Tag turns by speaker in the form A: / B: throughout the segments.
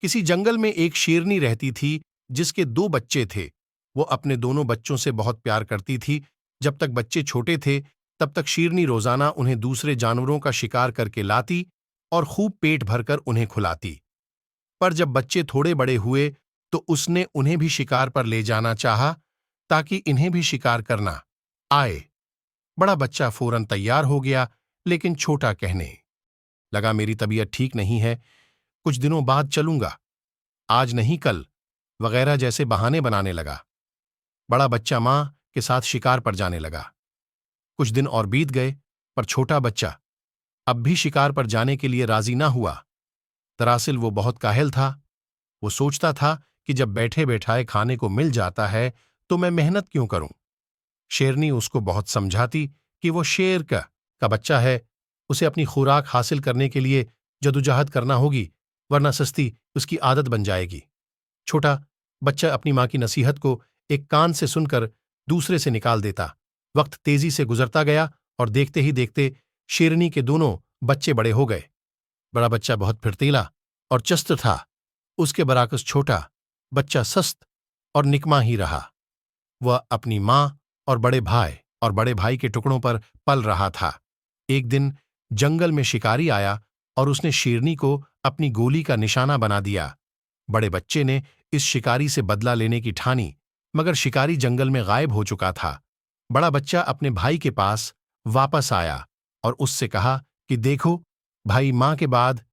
A: किसी जंगल में एक शेरनी रहती थी जिसके 2 बच्चे थे। वो अपने दोनों बच्चों से बहुत प्यार करती थी। जब तक बच्चे छोटे थे तब तक शेरनी रोजाना उन्हें दूसरे जानवरों का शिकार करके लाती और खूब पेट भरकर उन्हें खिलाती। पर जब बच्चे थोड़े बड़े हुए तो उसने उन्हें भी शिकार पर ले जाना चाहा ताकि इन्हें भी शिकार करना आए। बड़ा बच्चा फौरन तैयार हो गया, लेकिन छोटा कहने लगा, मेरी तबीयत ठीक नहीं है, कुछ दिनों बाद चलूंगा, आज नहीं कल वगैरह जैसे बहाने बनाने लगा। बड़ा बच्चा मां के साथ शिकार पर जाने लगा। कुछ दिन और बीत गए, पर छोटा बच्चा अब भी शिकार पर जाने के लिए राजी ना हुआ। दरअसल वो बहुत काहिल था। वो सोचता था कि जब बैठे बैठाए खाने को मिल जाता है तो मैं मेहनत क्यों करूं। शेरनी उसको बहुत समझाती कि वो शेर का बच्चा है, उसे अपनी खुराक हासिल करने के लिए जदोजहद करना होगी, वरना सस्ती उसकी आदत बन जाएगी। छोटा बच्चा अपनी मां की नसीहत को एक कान से सुनकर दूसरे से निकाल देता। वक्त तेजी से गुजरता गया और देखते ही देखते शेरनी के दोनों बच्चे बड़े हो गए। बड़ा बच्चा बहुत फिरतीला और चस्त था, उसके बराकस छोटा बच्चा सस्त और निकमा ही रहा। वह अपनी मां और बड़े भाई के टुकड़ों पर पल रहा था। एक दिन जंगल में शिकारी आया और उसने शेरनी को अपनी गोली का निशाना बना दिया। बड़े बच्चे ने इस शिकारी से बदला लेने की ठानी, मगर शिकारी जंगल में गायब हो चुका था। बड़ा बच्चा अपने भाई के पास वापस आया और उससे कहा कि देखो भाई, मां के बाद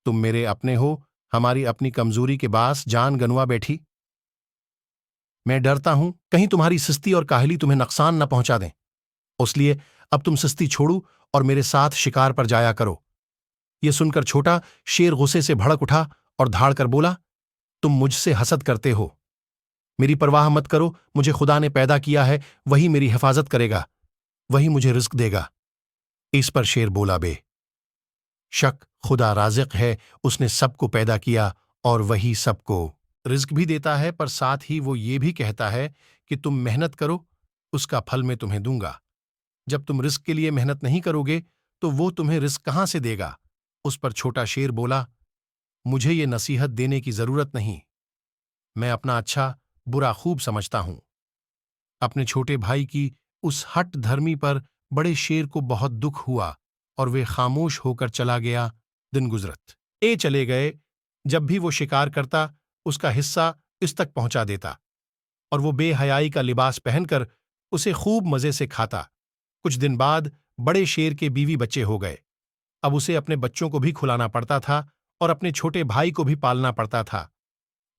A: तुम मेरे अपने हो, हमारी अपनी कमजोरी के बास जान गंवा बैठी। मैं डरता हूं कहीं तुम्हारी सुस्ती और काहली तुम्हें नुकसान न पहुंचा दें, इसलिए अब तुम सुस्ती छोड़ो और मेरे साथ शिकार पर जाया करो। यह सुनकर छोटा शेर गुस्से से भड़क उठा और धाड़ कर बोला, तुम मुझसे हसद करते हो, मेरी परवाह मत करो, मुझे खुदा ने पैदा किया है, वही मेरी हिफाजत करेगा, वही मुझे रिस्क देगा। इस पर शेर बोला, बे शक खुदा राज़िक है, उसने सबको पैदा किया और वही सबको रिस्क भी देता है, पर साथ ही वो ये भी कहता है कि तुम मेहनत करो, उसका फल मैं तुम्हें दूंगा। जब तुम रिस्क के लिए मेहनत नहीं करोगे तो वो तुम्हें रिस्क कहां से देगा। उस पर छोटा शेर बोला, मुझे ये नसीहत देने की जरूरत नहीं, मैं अपना अच्छा बुरा खूब समझता हूं। अपने छोटे भाई की उस हट धर्मी पर बड़े शेर को बहुत दुख हुआ और वे खामोश होकर चला गया। दिन गुजरत चले गए। जब भी वो शिकार करता उसका हिस्सा इस तक पहुंचा देता और वो बेहयाई का लिबास पहनकर उसे खूब मजे से खाता। कुछ दिन बाद बड़े शेर के बीवी बच्चे हो गए। अब उसे अपने बच्चों को भी खिलाना पड़ता था और अपने छोटे भाई को भी पालना पड़ता था।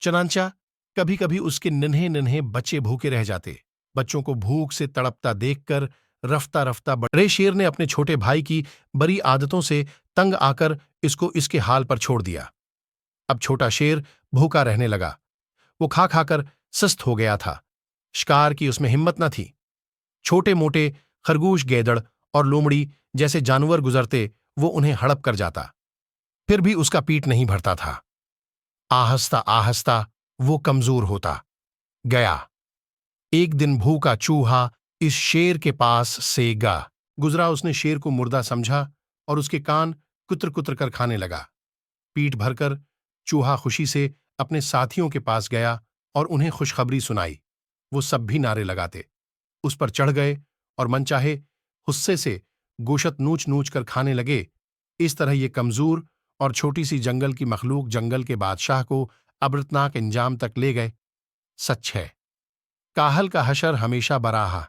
A: चनांचा कभी कभी उसके नन्हे नन्हे बच्चे भूखे रह जाते। बच्चों को भूख से तड़पता देखकर रफ्ता रफ्ता बड़े शेर ने अपने छोटे भाई की बुरी आदतों से तंग आकर इसको इसके हाल पर छोड़ दिया। अब छोटा शेर भूखा रहने लगा। वो खा खाकर सुस्त हो गया था। शिकार की उसमें हिम्मत न थी। छोटे मोटे खरगोश, गैदड़ और लोमड़ी जैसे जानवर गुजरते, वो उन्हें हड़प कर जाता, फिर भी उसका पीठ नहीं भरता था। आहिस्ता आहिस्ता वो कमजोर होता गया। एक दिन भूखा चूहा इस शेर के पास से गुजरा। उसने शेर को मुर्दा समझा और उसके कान कुतर कुतर कर खाने लगा। पीठ भरकर चूहा खुशी से अपने साथियों के पास गया और उन्हें खुशखबरी सुनाई। वो सब भी नारे लगाते उस पर चढ़ गए और मनचाहे गुस्से से गोशत नूच नूच कर खाने लगे। इस तरह ये कमजोर और छोटी सी जंगल की मखलूक जंगल के बादशाह को अबरतनाक इंजाम तक ले गए। सच है, काहल का हशर हमेशा बराहा।